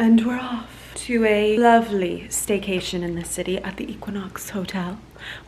And we're off to a lovely staycation in the city at the Equinox Hotel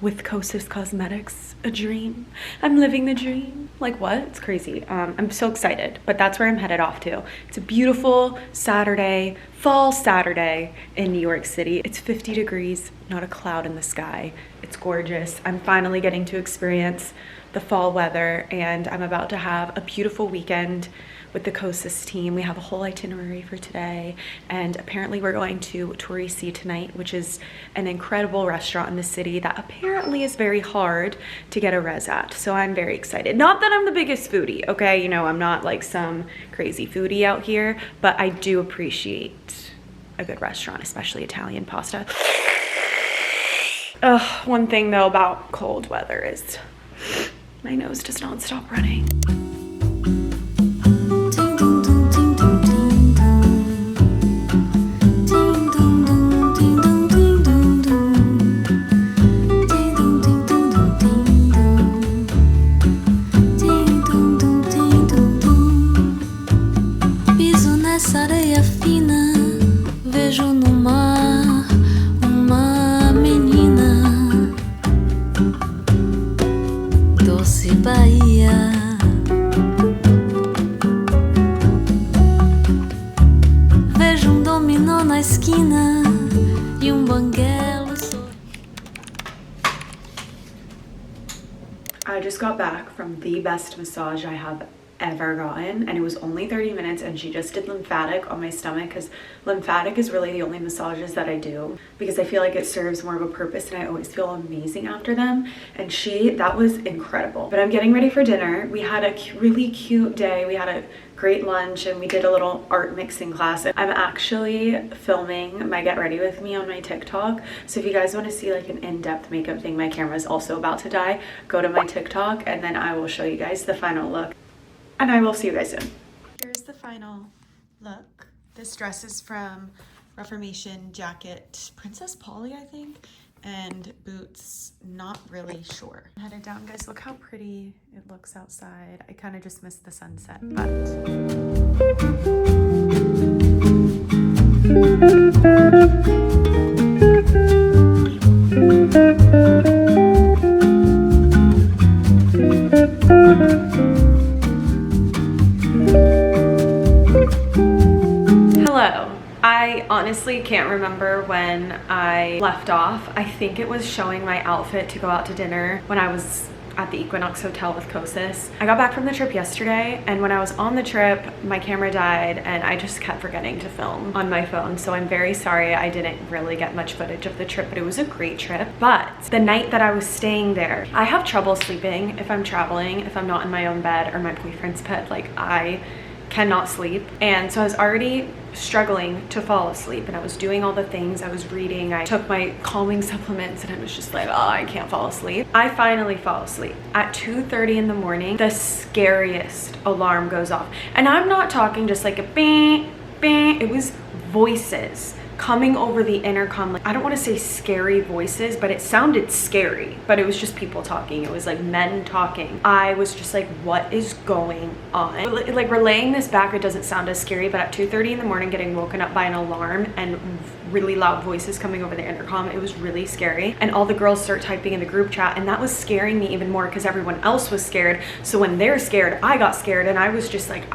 with Kosas Cosmetics. A dream. I'm living the dream. Like what? It's crazy. I'm so excited, but that's where I'm headed off to. It's a beautiful Saturday, fall Saturday in New York City. It's 50 degrees, not a cloud in the sky. It's gorgeous. I'm finally getting to experience the fall weather, and I'm about to have a beautiful weekend with the Kosas team. We have a whole itinerary for today, and apparently we're going to Torisi tonight, which is an incredible restaurant in the city that apparently is very hard to get a res at. So I'm very excited. Not that I'm the biggest foodie, okay? You know, I'm not like some crazy foodie out here, but I do appreciate a good restaurant, especially Italian pasta. One thing though about cold weather is my nose does not stop running. I just got back from the best massage I have ever gotten, and it was only 30 minutes, and she just did lymphatic on my stomach, because lymphatic is really the only massages that I do because I feel like it serves more of a purpose and I always feel amazing after them. And that was incredible. But I'm getting ready for dinner. We had a really cute day. We had a great lunch and we did a little art mixing class. I'm actually filming my get ready with me on my TikTok, so if you guys want to see like an in-depth makeup thing, my camera is also about to die, go to my TikTok and then I will show you guys the final look, and I will see you guys soon. Here's the final look. This dress is from Reformation, jacket Princess Polly, I think, and boots, not really sure. I'm headed down, guys. Look how pretty it looks outside. I kind of just missed the sunset, but I honestly can't remember when I left off. I think it was showing my outfit to go out to dinner when I was at the Equinox Hotel with Kosas. I got back from the trip yesterday, and when I was on the trip, my camera died and I just kept forgetting to film on my phone. So I'm very sorry I didn't really get much footage of the trip, but it was a great trip. But the night that I was staying there, I have trouble sleeping if I'm traveling, if I'm not in my own bed or my boyfriend's bed. Like, I cannot sleep, and so I was already struggling to fall asleep, and I was doing all the things. I was reading, I took my calming supplements, and I was just like, oh, I can't fall asleep. I finally fall asleep at 2:30 in the morning. The scariest alarm goes off, and I'm not talking just like a bang bang. It was voices coming over the intercom. Like, I don't want to say scary voices, but it sounded scary, but it was just people talking. It was like men talking. I was just like, what is going on? Like, relaying this back, it doesn't sound as scary, but at 2:30 in the morning, getting woken up by an alarm and really loud voices coming over the intercom, it was really scary. And all the girls start typing in the group chat, and that was scaring me even more because everyone else was scared. So when they're scared, I got scared, and I was just like,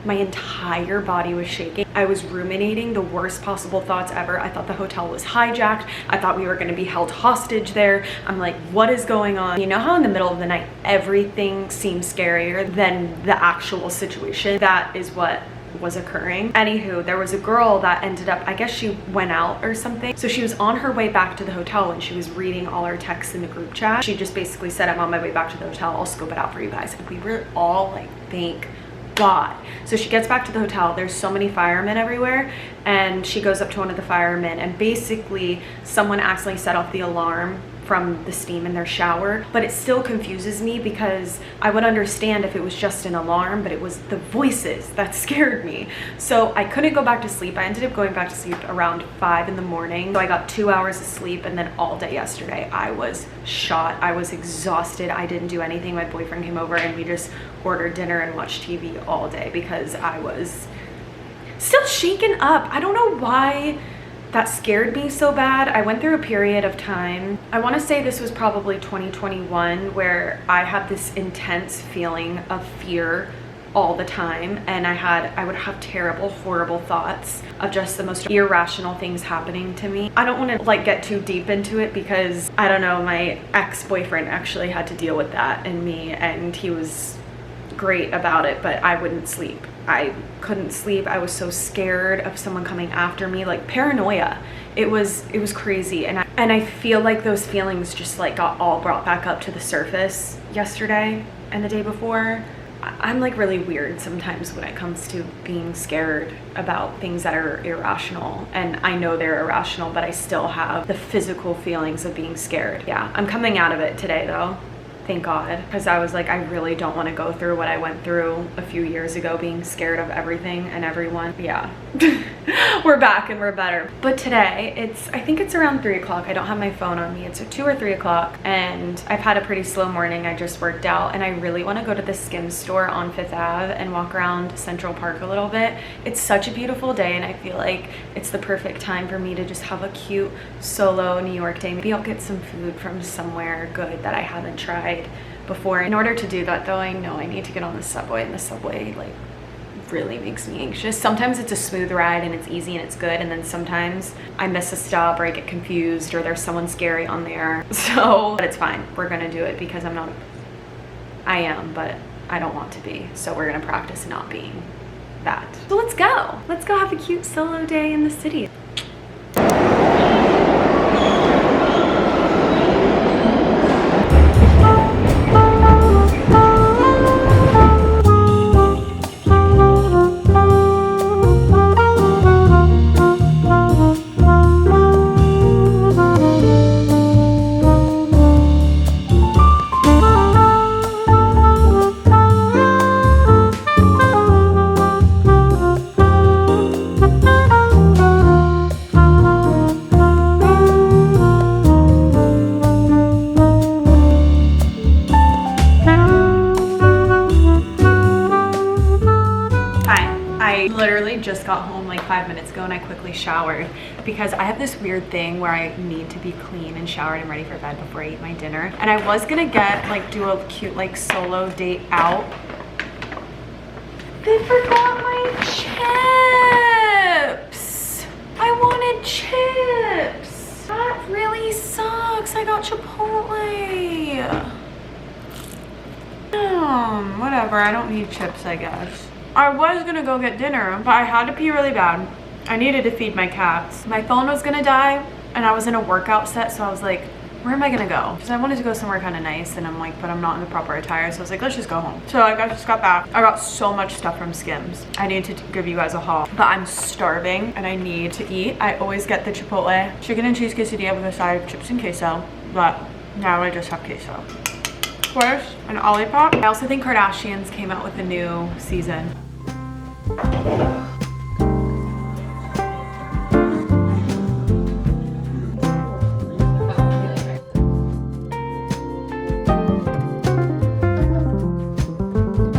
my entire body was shaking. I was ruminating the worst possible thoughts ever. I thought the hotel was hijacked. I thought we were going to be held hostage there. I'm like, what is going on? You know how in the middle of the night everything seems scarier than the actual situation? That is what was occurring. Anywho, there was a girl that ended up, I guess she went out or something. So she was on her way back to the hotel when she was reading all our texts in the group chat. She just basically said, I'm on my way back to the hotel. I'll scope it out for you guys. And we were all like, thank God. So she gets back to the hotel. There's so many firemen everywhere, and she goes up to one of the firemen, and basically someone accidentally set off the alarm from the steam in their shower. But it still confuses me because I would understand if it was just an alarm, but it was the voices that scared me. So I couldn't go back to sleep. I ended up going back to sleep around 5 in the morning. So I got 2 hours of sleep, and then all day yesterday I was shot. I was exhausted. I didn't do anything. My boyfriend came over and we just ordered dinner and watched TV all day because I was still shaken up. I don't know why that scared me so bad. I went through a period of time, I want to say this was probably 2021, where I had this intense feeling of fear all the time, and I would have terrible, horrible thoughts of just the most irrational things happening to me. I don't want to like get too deep into it because I don't know, my ex-boyfriend actually had to deal with that and me, and he was great about it, but I wouldn't sleep. I couldn't sleep. I was so scared of someone coming after me, like paranoia. It was crazy, and I feel like those feelings just like got all brought back up to the surface yesterday and the day before. I'm like really weird sometimes when it comes to being scared about things that are irrational, and I know they're irrational, but I still have the physical feelings of being scared. Yeah, I'm coming out of it today though. Thank God, because I was like, I really don't want to go through what I went through a few years ago, being scared of everything and everyone. Yeah, we're back and we're better. But today, I think it's around 3 o'clock. I don't have my phone on me. It's 2 or 3 o'clock, and I've had a pretty slow morning. I just worked out, and I really want to go to the Skims store on 5th Ave and walk around Central Park a little bit. It's such a beautiful day, and I feel like it's the perfect time for me to just have a cute solo New York day. Maybe I'll get some food from somewhere good that I haven't tried before. In order to do that though, I know I need to get on the subway, and the subway like really makes me anxious. Sometimes it's a smooth ride and it's easy and it's good, and then sometimes I miss a stop or I get confused or there's someone scary on there. So, but it's fine. We're gonna do it because I am, but I don't want to be. So we're gonna practice not being that. So let's go. Let's go have a cute solo day in the city. Just got home like 5 minutes ago, and I quickly showered because I have this weird thing where I need to be clean and showered and ready for bed before I eat my dinner. And I was gonna do a cute like solo date out. They forgot my chips. I wanted chips. That really sucks. I got Chipotle. Whatever, I don't need chips, I guess. I was gonna go get dinner, but I had to pee really bad. I needed to feed my cats. My phone was gonna die, and I was in a workout set, so I was like, where am I gonna go? Because I wanted to go somewhere kind of nice, and I'm like, but I'm not in the proper attire, so I was like, let's just go home. So like, I just got back. I got so much stuff from Skims. I need to give you guys a haul, but I'm starving and I need to eat. I always get the Chipotle chicken and cheese quesadilla with a side of chips and queso, but now I just have queso. First, an Olipop. I also think Kardashians came out with a new season.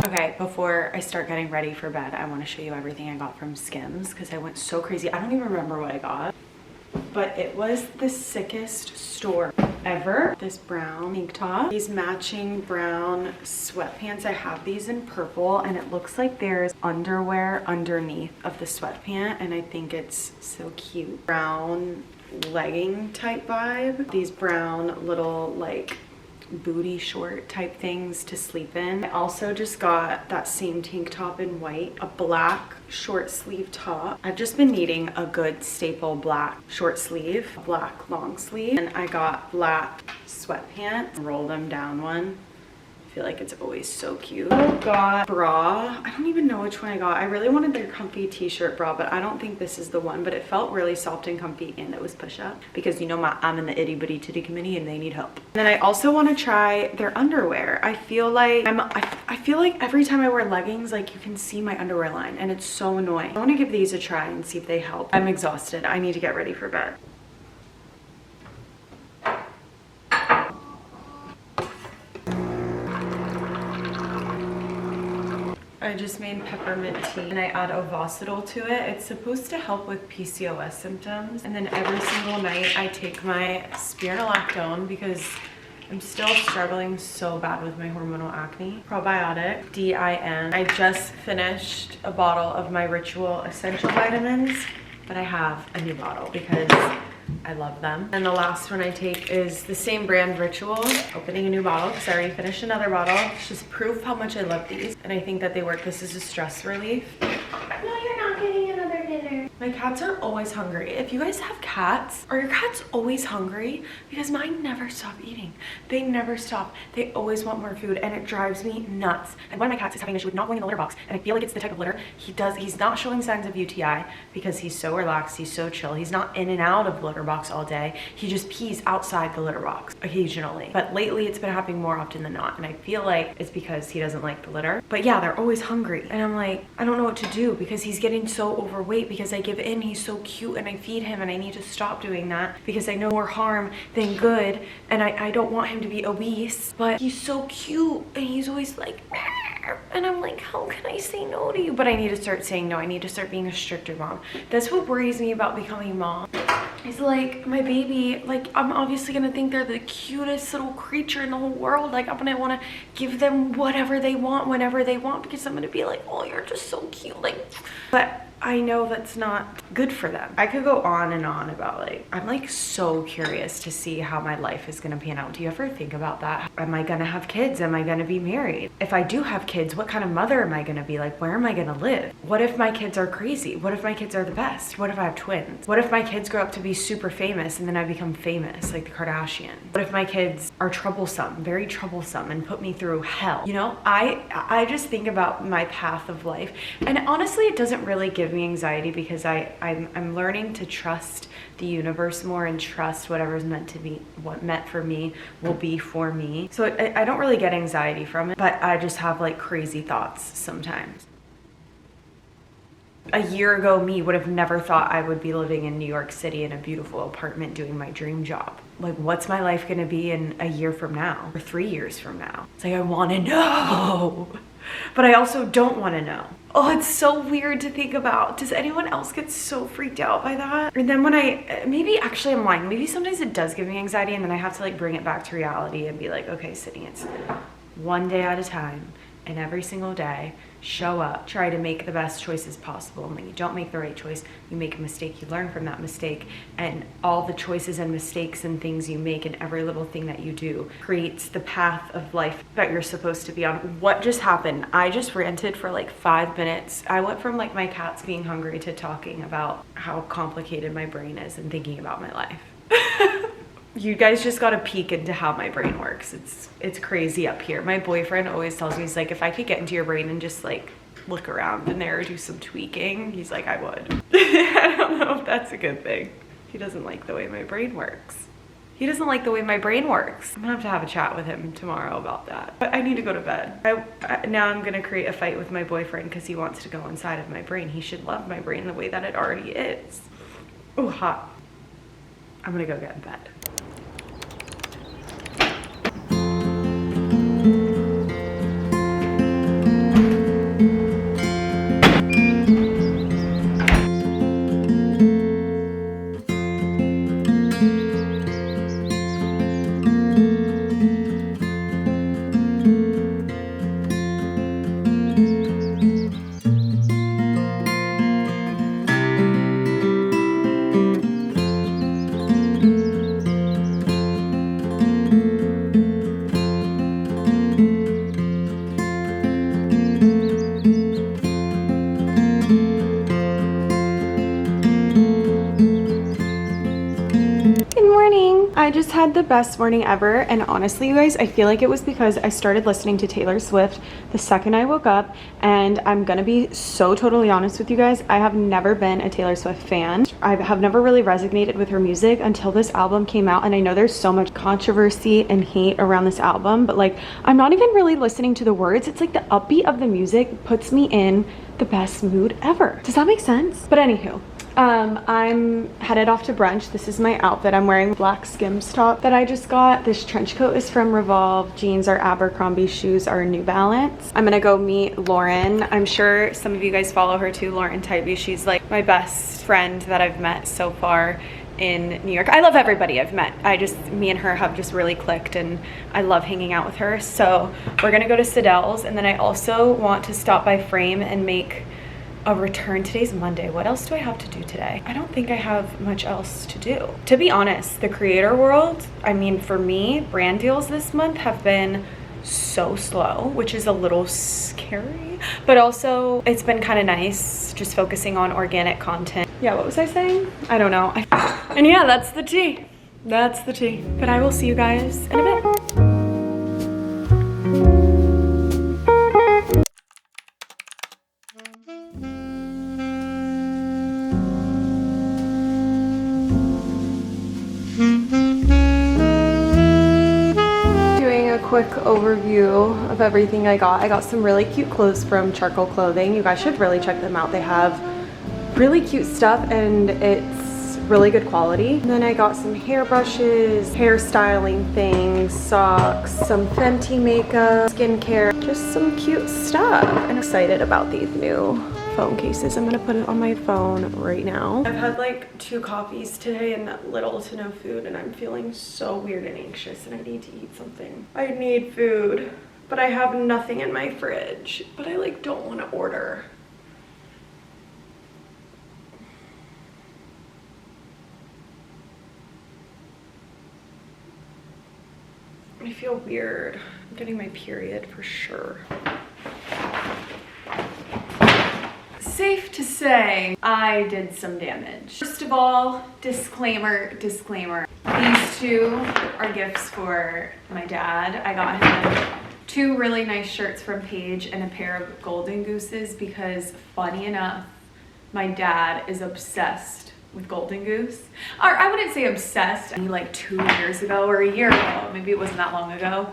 Okay, before I start getting ready for bed, I want to show you everything I got from Skims because I went so crazy. I don't even remember what I got, but it was the sickest store ever. This brown tank top, these matching brown sweatpants. I have these in purple, and it looks like there's underwear underneath of the sweatpant, and I think it's so cute. Brown legging type vibe. These brown little like booty short type things to sleep in. I also just got that same tank top in white, a black short sleeve top. I've just been needing a good staple black short sleeve, black long sleeve, and I got black sweatpants, roll them down one. I feel like it's always so cute. I got bra. I don't even know which one I got. I really wanted their comfy t-shirt bra, but I don't think this is the one, but it felt really soft and comfy, and it was push-up because you know I'm in the itty bitty titty committee and they need help. And then I also want to try their underwear. I feel like I feel like every time I wear leggings, like you can see my underwear line, and it's so annoying. I want to give these a try and see if they help. I'm exhausted. I need to get ready for bed. I just made peppermint tea and I add Ovocitol to it. It's supposed to help with PCOS symptoms. And then every single night I take my spironolactone because I'm still struggling so bad with my hormonal acne. Probiotic, DIN. I just finished a bottle of my Ritual Essential Vitamins, but I have a new bottle because I love them. And the last one I take is the same brand, Ritual. Opening a new bottle because I already finished another bottle. It's just proof how much I love these. And I think that they work. This is a stress relief. No, you're not getting another dinner. My cats are always hungry. If you guys have cats, are your cats always hungry? Because mine never stop eating. They never stop. They always want more food and it drives me nuts. And one of my cats is having an issue with not going in the litter box. And I feel like it's the type of litter he's not showing signs of UTI because he's so relaxed, he's so chill. He's not in and out of the litter box all day. He just pees outside the litter box occasionally. But lately it's been happening more often than not. And I feel like it's because he doesn't like the litter. But yeah, they're always hungry. And I'm like, I don't know what to do because he's getting so overweight because I give in. He's so cute and I feed him and I need to stop doing that because I know more harm than good. And I don't want him to be obese, but he's so cute and he's always like, and I'm like, how can I say no to you? But I need to start saying no. I need to start being a stricter mom. That's what worries me about becoming a mom. It's like my baby, like I'm obviously gonna think they're the cutest little creature in the whole world. Like I'm gonna wanna give them whatever they want, whenever they want, because I'm gonna be like, oh, you're just so cute. Like, but I know that's not good for them. I could go on and on about like, I'm like so curious to see how my life is gonna pan out. Do you ever think about that? Am I gonna have kids? Am I gonna be married? If I do have kids, what kind of mother am I gonna be? Like, where am I gonna live? What if my kids are crazy? What if my kids are the best? What if I have twins? What if my kids grow up to be super famous and then I become famous like the Kardashians? What if my kids are troublesome, very troublesome, and put me through hell? You know, I just think about my path of life, and honestly it doesn't really give me anxiety because I'm learning to trust the universe more and trust whatever's meant to be, what meant for me will be for me. So I don't really get anxiety from it, but I just have like crazy thoughts sometimes. A year ago, me would have never thought I would be living in New York City in a beautiful apartment doing my dream job. Like, what's my life gonna be in a year from now or 3 years from now? It's like, I wanna know, but I also don't wanna know. Oh, it's so weird to think about. Does anyone else get so freaked out by that? And then when maybe actually I'm lying. Maybe sometimes it does give me anxiety and then I have to like bring it back to reality and be like, okay, Sydney, it's one day at a time. And every single day, show up, try to make the best choices possible. And when you don't make the right choice, you make a mistake, you learn from that mistake. And all the choices and mistakes and things you make and every little thing that you do creates the path of life that you're supposed to be on. What just happened? I just ranted for like 5 minutes. I went from like my cats being hungry to talking about how complicated my brain is and thinking about my life. You guys just got a peek into how my brain works. It's crazy up here. My boyfriend always tells me, he's like, if I could get into your brain and just like look around in there or do some tweaking, he's like, I would. I don't know if that's a good thing. He doesn't like the way my brain works. He doesn't like the way my brain works. I'm gonna have a chat with him tomorrow about that. But I need to go to bed. Now I'm gonna create a fight with my boyfriend because he wants to go inside of my brain. He should love my brain the way that it already is. Oh, hot. I'm gonna go get in bed. I just had the best morning ever, and honestly, you guys, I feel like it was because I started listening to Taylor Swift the second I woke up, and I'm gonna be so totally honest with you guys, I have never been a Taylor Swift fan. I have never really resonated with her music until this album came out, and I know there's so much controversy and hate around this album, but like, I'm not even really listening to the words. It's like the upbeat of the music puts me in the best mood ever. Does that make sense? But anywho, I'm headed off to brunch. This is my outfit. I'm wearing a black Skims top that I just got. This trench coat is from Revolve. Jeans are Abercrombie. Shoes are New Balance. I'm gonna go meet Lauren. I'm sure some of you guys follow her too, Lauren Tybee. She's like my best friend that I've met so far in New York. I love everybody I've met. Me and her have just really clicked and I love hanging out with her. So we're gonna go to Sidell's, and then I also want to stop by Frame and make a return. Today's Monday. What else do I have to do today? I don't think I have much else to do. To be honest, the creator world, I mean, for me, brand deals this month have been so slow, which is a little scary, but also it's been kind of nice just focusing on organic content. Yeah, what was I saying? I don't know. And yeah, that's the tea. That's the tea. But I will see you guys in a bit. Quick overview of everything I got. I got some really cute clothes from Charcoal Clothing. You guys should really check them out. They have really cute stuff and it's really good quality. And then I got some hairbrushes, hairstyling things, socks, some Fenty makeup, skincare, just some cute stuff. I'm excited about these new phone cases. I'm gonna put it on my phone right now. I've had like 2 coffees today and little to no food, and I'm feeling so weird and anxious, and I need to eat something. I need food, but I have nothing in my fridge, but I like don't want to order. I feel weird. I'm getting my period for sure. Safe to say I did some damage. First of all, disclaimer. These 2 are gifts for my dad. I got him 2 really nice shirts from Paige and a pair of Golden Gooses because, funny enough, my dad is obsessed with Golden Goose. Or I wouldn't say obsessed. Like 2 years ago or a year ago, maybe it wasn't that long ago,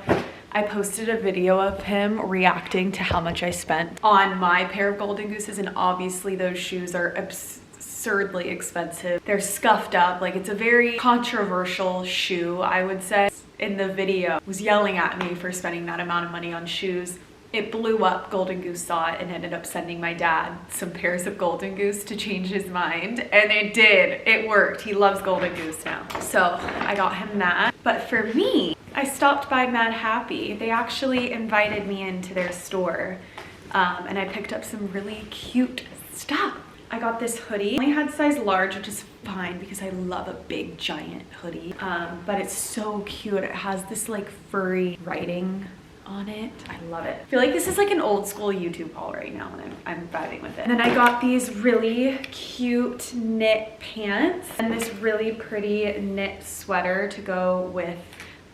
I posted a video of him reacting to how much I spent on my pair of Golden Gooses, and obviously those shoes are absurdly expensive. They're scuffed up, like it's a very controversial shoe, I would say. In the video, was yelling at me for spending that amount of money on shoes. It blew up. Golden Goose saw it and ended up sending my dad some pairs of Golden Goose to change his mind, and it did. It worked. He loves Golden Goose now. So I got him that. But for me, I stopped by Mad Happy. They actually invited me into their store, and I picked up some really cute stuff. I got this hoodie. I only had size large, which is fine because I love a big giant hoodie, but it's so cute. It has this like furry writing on it. I love it. I feel like this is like an old school YouTube haul right now, and I'm vibing with it. And then I got these really cute knit pants and this really pretty knit sweater to go with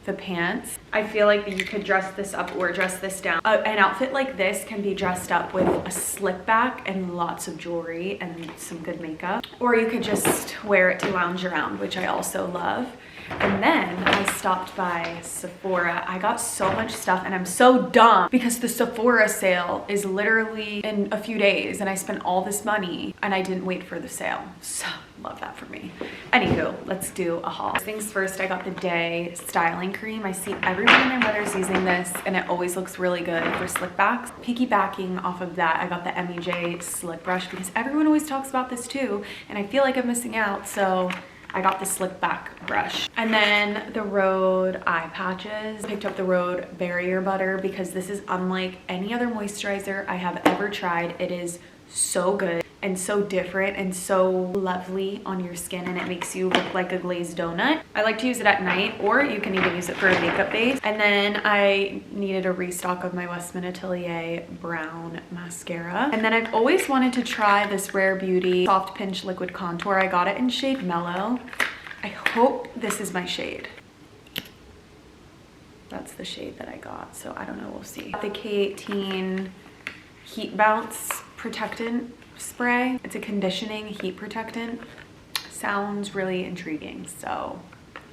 the pants. I feel like you could dress this up or dress this down. An outfit like this can be dressed up with a slick back and lots of jewelry and some good makeup, or you could just wear it to lounge around, which I also love. And then I stopped by Sephora. I got so much stuff, and I'm so dumb because the Sephora sale is literally in a few days, and I spent all this money and I didn't wait for the sale. So love that for me. Anywho, let's do a haul. First things first, I got the Day styling cream. I see everyone and their mother's using this, and it always looks really good for slick backs. Piggybacking off of that, I got the MEJ slick brush because everyone always talks about this too, and I feel like I'm missing out, so I got the slick back brush. And then the Rhode eye patches. Picked up the Rhode barrier butter because this is unlike any other moisturizer I have ever tried. It is so good and so different and so lovely on your skin, and it makes you look like a glazed donut. I like to use it at night, or you can even use it for a makeup base. And then I needed a restock of my Westman Atelier brown mascara. And then I've always wanted to try this Rare Beauty Soft Pinch Liquid Contour. I got it in shade Mellow. I hope this is my shade. That's the shade that I got, so I don't know, we'll see. The K18 Heat Bounce Protectant Spray. It's a conditioning heat protectant. Sounds really intriguing, so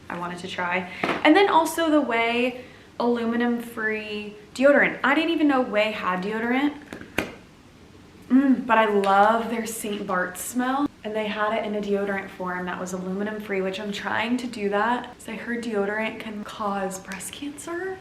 I wanted to try. And then also the Way aluminum free deodorant. I didn't even know Way had deodorant, but I love their St. Bart smell. and they had it in a deodorant form that was aluminum free, which I'm trying to do that because I heard deodorant can cause breast cancer.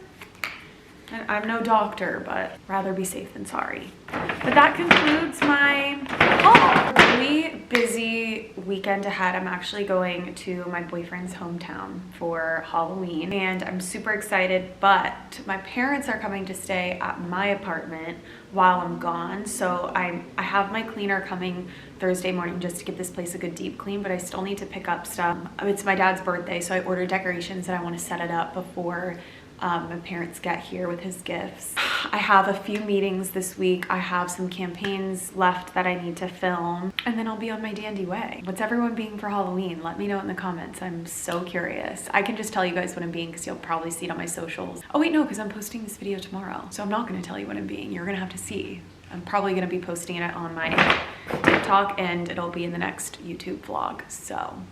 And I'm no doctor, but rather be safe than sorry. But that concludes my haul. Really busy weekend ahead. I'm actually going to my boyfriend's hometown for Halloween and I'm super excited, but my parents are coming to stay at my apartment while I'm gone. So I have my cleaner coming Thursday morning just to give this place a good deep clean, but I still need to pick up stuff. It's my dad's birthday, so I ordered decorations and I want to set it up before my parents get here with his gifts. I have a few meetings this week. I have some campaigns left that I need to film, and then I'll be on my dandy way. What's everyone being for Halloween? Let me know in the comments. I'm so curious. I can just tell you guys what I'm being because you'll probably see it on my socials. Oh wait, no, because I'm posting this video tomorrow. So I'm not gonna tell you what I'm being. You're gonna have to see. I'm probably gonna be posting it on my TikTok and it'll be in the next YouTube vlog. So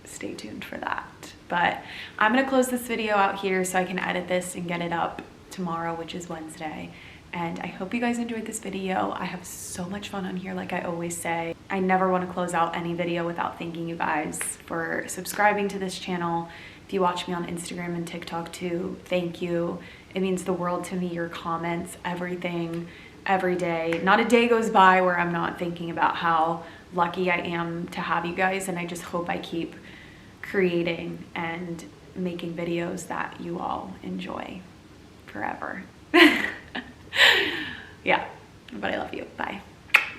stay tuned for that. But I'm gonna close this video out here so I can edit this and get it up tomorrow, which is Wednesday. And I hope you guys enjoyed this video. I have so much fun on here, like I always say. I never want to close out any video without thanking you guys for subscribing to this channel. If you watch me on Instagram and TikTok too, thank you. It means the world to me, your comments, everything, every day. Not a day goes by where I'm not thinking about how lucky I am to have you guys, and I just hope I keep creating and making videos that you all enjoy forever. Yeah, but I love you. Bye.